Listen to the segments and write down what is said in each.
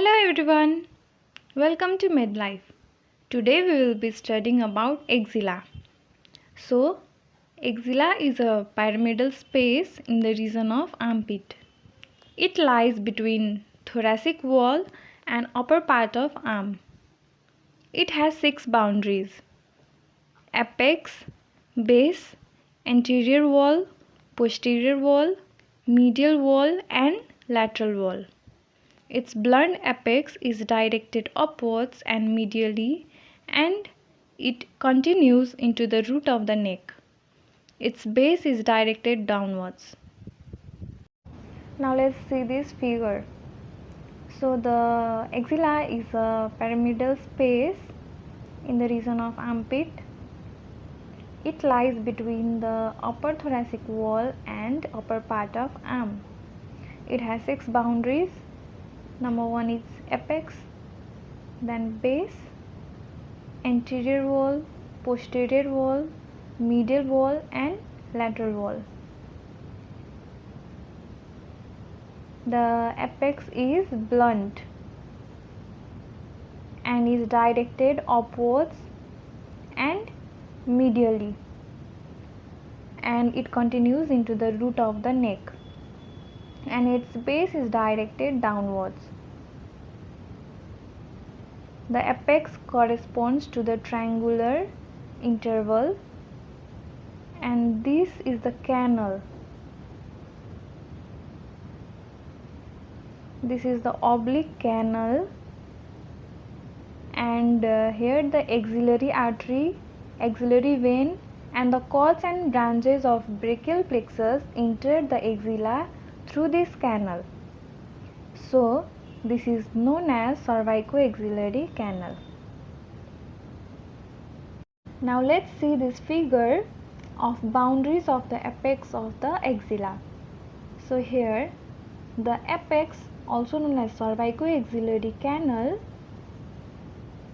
Hello everyone, welcome to Midlife. Today we will be studying about axilla. So, axilla is a pyramidal space in the region of armpit. It lies between thoracic wall and upper part of arm. It has 6 boundaries: apex, base, anterior wall, posterior wall, medial wall and lateral wall. Its blunt apex is directed upwards and medially, and it continues into the root of the neck. Its base is directed downwards. Now let's see this figure. So the axilla is a pyramidal space in the region of armpit. It lies between the upper thoracic wall and upper part of arm. It has 6 boundaries. Number 1 is apex, then base, anterior wall, posterior wall, medial wall and lateral wall. The apex is blunt and is directed upwards and medially, and it continues into the root of the neck, and its base is directed downwards. The apex corresponds to the triangular interval, and this is the canal. This is the oblique canal, and here the axillary artery, axillary vein and the cords and branches of brachial plexus enter the axilla through this canal. So this is known as cervicoaxillary canal. Now let's see this figure of boundaries of the apex of the axilla. So here the apex, also known as cervicoaxillary canal,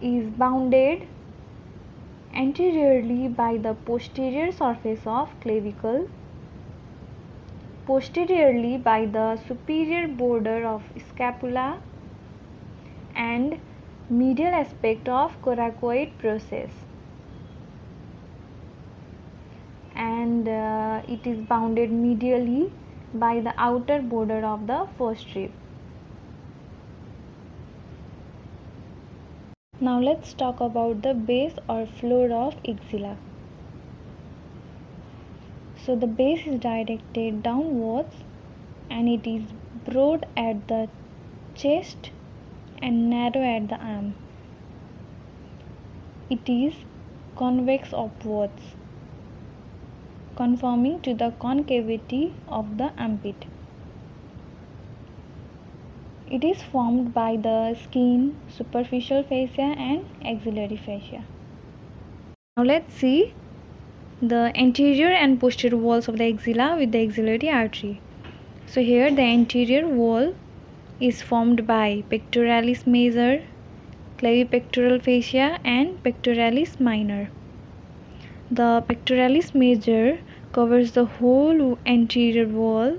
is bounded anteriorly by the posterior surface of clavicle, posteriorly by the superior border of scapula and medial aspect of coracoid process, and it is bounded medially by the outer border of the first rib. Now let's talk about the base or floor of axilla. So the base is directed downwards and it is broad at the chest and narrow at the arm. It is convex upwards, conforming to the concavity of the armpit. It is formed by the skin, superficial fascia and axillary fascia. Now let's see the anterior and posterior walls of the axilla with the axillary artery. So here the anterior wall is formed by pectoralis major, clavipectoral fascia and pectoralis minor. The pectoralis major covers the whole anterior wall,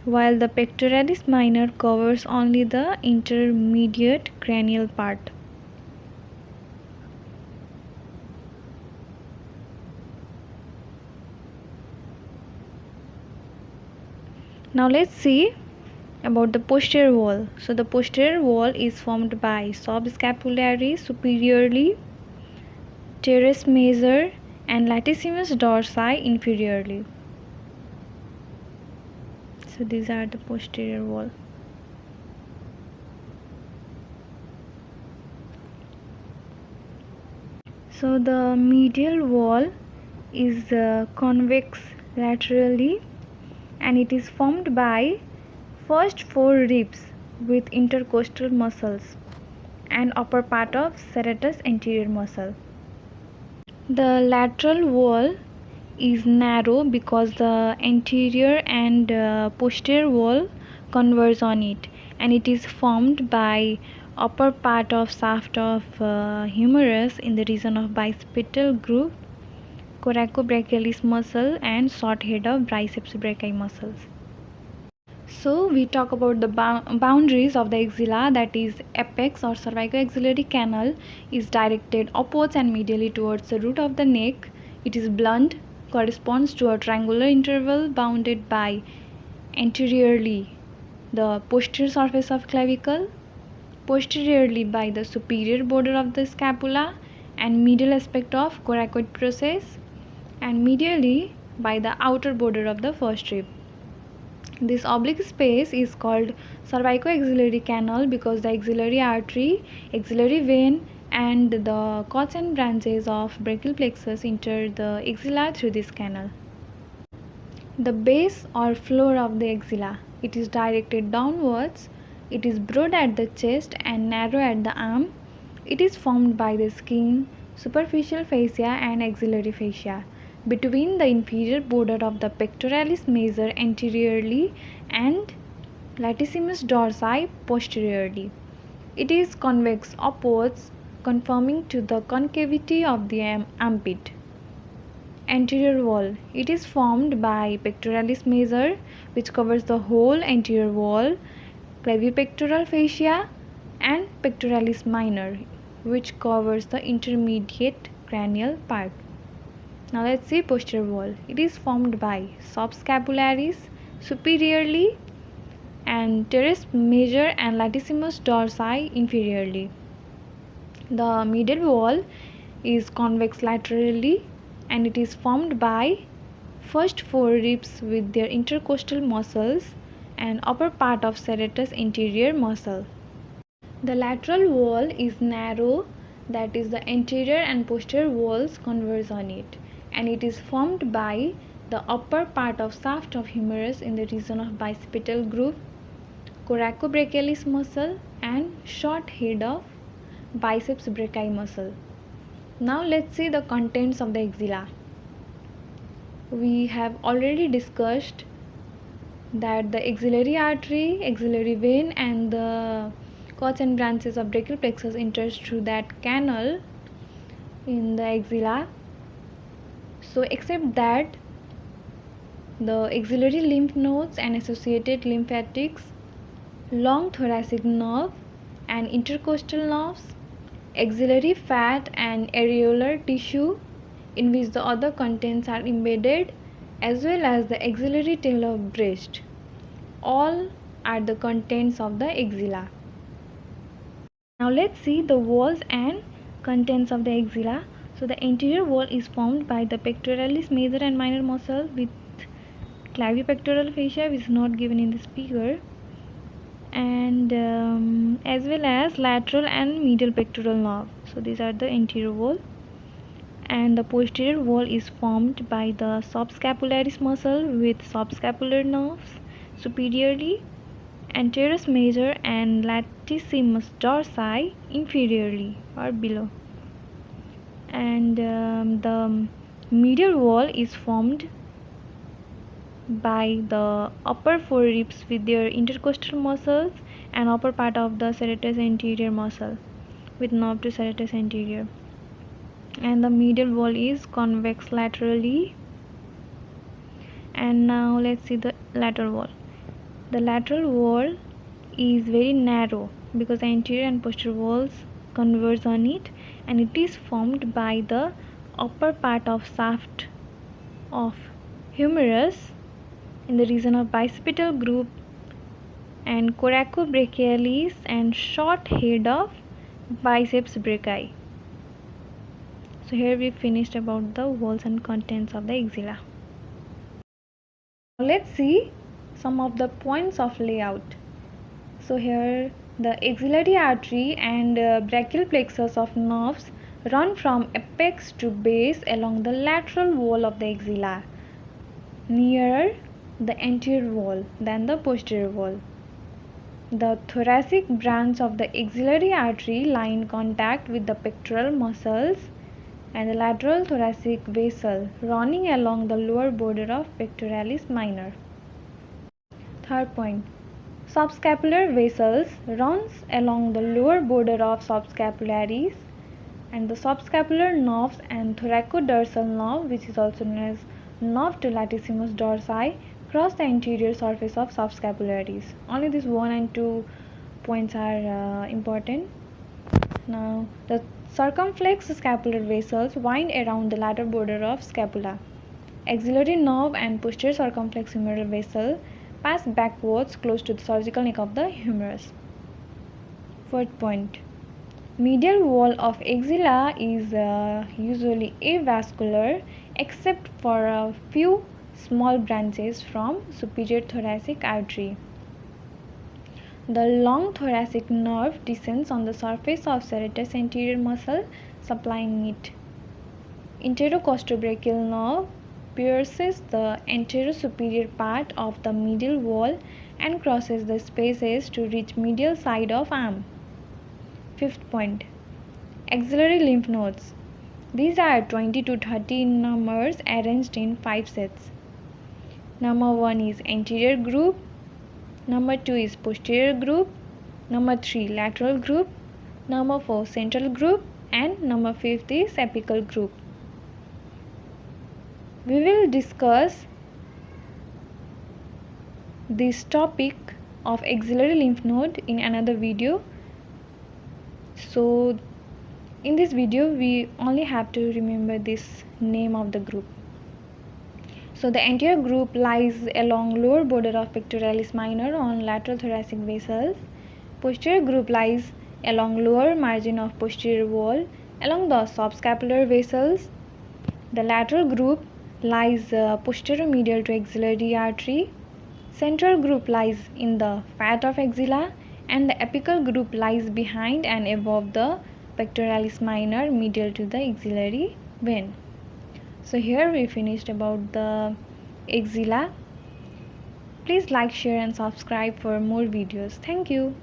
while the pectoralis minor covers only the intermediate cranial part. Now let's see about the posterior wall. So the posterior wall is formed by subscapulary superiorly, teres major and latissimus dorsi inferiorly. So these are the posterior wall. So the medial wall is convex laterally, and it is formed by first 4 ribs with intercostal muscles and upper part of serratus anterior muscle. The lateral wall is narrow because the anterior and posterior wall converge on it, and it is formed by upper part of shaft of humerus in the region of bicipital groove, coracobrachialis muscle and short head of biceps brachii muscles. So we talk about the boundaries of the axilla, that is apex or cervicoaxillary canal is directed upwards and medially towards the root of the neck. It is blunt, corresponds to a triangular interval bounded by anteriorly the posterior surface of clavicle, posteriorly by the superior border of the scapula and medial aspect of coracoid process, and medially by the outer border of the first rib. This oblique space is called cervicoaxillary canal because the axillary artery, axillary vein and the cords and branches of brachial plexus enter the axilla through this canal. The base or floor of the axilla, it is directed downwards. It is broad at the chest and narrow at the arm. It is formed by the skin, superficial fascia and axillary fascia between the inferior border of the pectoralis major anteriorly and latissimus dorsi posteriorly. It is convex upwards, conforming to the concavity of the armpit. Anterior wall, it is formed by pectoralis major, which covers the whole anterior wall, clavipectoral fascia, and pectoralis minor, which covers the intermediate cranial part. Now let's see posterior wall. It is formed by subscapularis superiorly and teres major and latissimus dorsi inferiorly. The medial wall is convex laterally and it is formed by first four ribs with their intercostal muscles and upper part of serratus anterior muscle. The lateral wall is narrow, that is the anterior and posterior walls converge on it, and it is formed by the upper part of shaft of humerus in the region of bicipital groove, coracobrachialis muscle and short head of biceps brachii muscle. Now let's see the contents of the axilla. We have already discussed that the axillary artery, axillary vein and the cords and branches of brachial plexus enters through that canal in the axilla. So except that, the axillary lymph nodes and associated lymphatics, long thoracic nerve and intercostal nerves, axillary fat and areolar tissue in which the other contents are embedded, as well as the axillary tail of breast, all are the contents of the axilla. Now let's see the walls and contents of the axilla. So the anterior wall is formed by the pectoralis major and minor muscle with clavipectoral fascia, which is not given in this figure, and as well as lateral and medial pectoral nerve. So these are the anterior wall, and the posterior wall is formed by the subscapularis muscle with subscapular nerves superiorly and teres major and latissimus dorsi inferiorly or below, and the medial wall is formed by the upper four ribs with their intercostal muscles and upper part of the serratus anterior muscle with nerve to serratus anterior, and the medial wall is convex laterally. And now let's see the lateral wall. The lateral wall is very narrow because the anterior and posterior walls converge on it, and it is formed by the upper part of shaft of humerus in the region of bicipital groove and coracobrachialis and short head of biceps brachii. So here we finished about the walls and contents of the axilla. Now let's see some of the points of layout. So here the axillary artery and brachial plexus of nerves run from apex to base along the lateral wall of the axilla, nearer the anterior wall than the posterior wall. The thoracic branch of the axillary artery lie in contact with the pectoral muscles and the lateral thoracic vessel running along the lower border of pectoralis minor. Third point, subscapular vessels runs along the lower border of subscapularis, and the subscapular nerves and thoracodorsal nerve, which is also known as nerve to latissimus dorsi, cross the anterior surface of subscapularis. Only these 1 and 2 points are important. Now, the circumflex scapular vessels wind around the lateral border of scapula. Axillary nerve and posterior circumflex humeral vessel pass backwards close to the surgical neck of the humerus. Fourth point. Medial wall of axilla is usually avascular except for a few small branches from superior thoracic artery. The long thoracic nerve descends on the surface of serratus anterior muscle supplying it. Interocostobrachial nerve pierces the anterosuperior part of the medial wall and crosses the spaces to reach medial side of arm. Fifth point. Axillary lymph nodes. These are 20 to 30 numbers arranged in 5 sets. Number 1 is anterior group. Number 2 is posterior group. Number 3 lateral group. Number 4 central group. And number 5 is apical group. We will discuss this topic of axillary lymph node in another video. So in this video we only have to remember this name of the group. So the anterior group lies along lower border of pectoralis minor on lateral thoracic vessels. Posterior group lies along lower margin of posterior wall along the subscapular vessels. The lateral group lies posterior-medial to axillary artery. Central group lies in the fat of axilla, and the apical group lies behind and above the pectoralis minor medial to the axillary vein. So here we finished about the axilla. Please like, share and subscribe for more videos. Thank you.